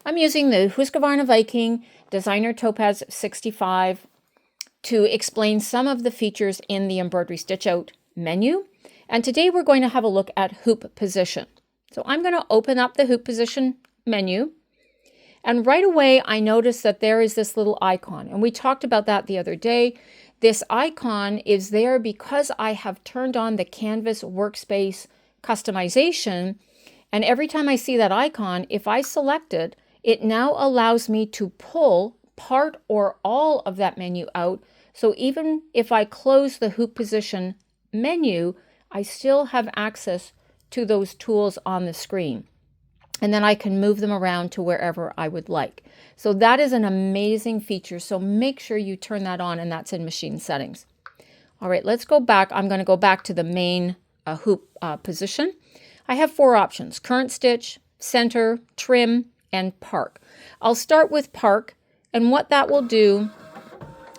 I'm using the Husqvarna VIKING Designer Topaz 65 to explain some of the features in the Embroidery Stitch Out menu. And today we're going to have a look at hoop position. So I'm going to open up the hoop position menu. And right away, I notice that there is this little icon. And we talked about that the other day. This icon is there because I have turned on the Canvas workspace customization. And every time I see that icon, if I select it, it now allows me to pull part or all of that menu out. So even if I close the hoop position menu, I still have access to those tools on the screen. And then I can move them around to wherever I would like. So that is an amazing feature. So make sure you turn that on, and that's in machine settings. All right, let's go back. I'm going to go back to the main hoop position. I have 4 options: current stitch, center, trim, and park. I'll start with park, and what that will do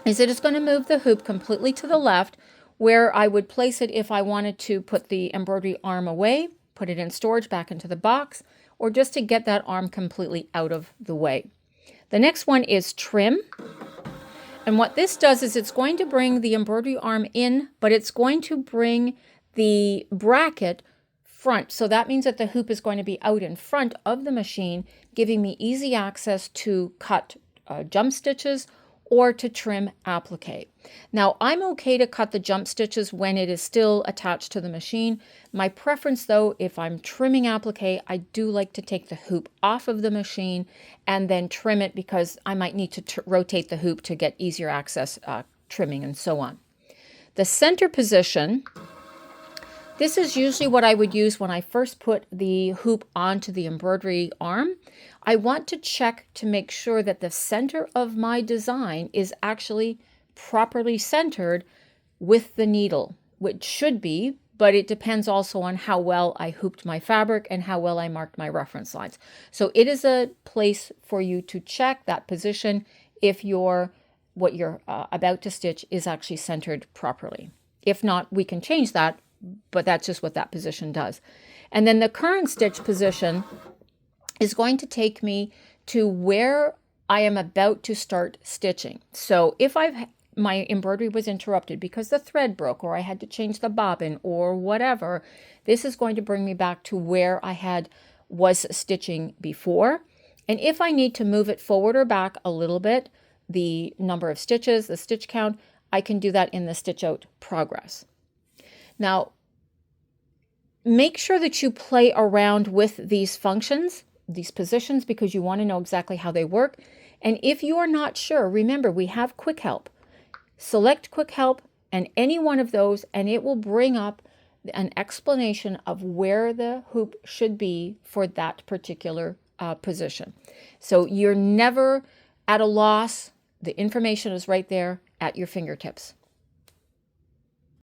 is it is going to move the hoop completely to the left, where I would place it if I wanted to put the embroidery arm away, put it in storage back into the box, or just to get that arm completely out of the way. The next one is trim. And what this does is it's going to bring the embroidery arm in, but it's going to bring the bracket front. So that means that the hoop is going to be out in front of the machine, giving me easy access to cut jump stitches or to trim applique. Now, I'm okay to cut the jump stitches when it is still attached to the machine. My preference, though, if I'm trimming applique, I do like to take the hoop off of the machine and then trim it, because I might need to rotate the hoop to get easier access, trimming and so on. The center position, this is usually what I would use when I first put the hoop onto the embroidery arm. I want to check to make sure that the center of my design is actually properly centered with the needle, which should be, but it depends also on how well I hooped my fabric and how well I marked my reference lines. So it is a place for you to check that position if what you're about to stitch is actually centered properly. If not, we can change that, but that's just what that position does. And then the current stitch position is going to take me to where I am about to start stitching. So if my embroidery was interrupted because the thread broke, or I had to change the bobbin or whatever, this is going to bring me back to where I was stitching before. And if I need to move it forward or back a little bit, the number of stitches, the stitch count, I can do that in the stitch out progress. Now, make sure that you play around with these functions, these positions, because you want to know exactly how they work. And if you are not sure, remember, we have quick help. Select quick help and any one of those, and it will bring up an explanation of where the hoop should be for that particular position. So you're never at a loss. The information is right there at your fingertips.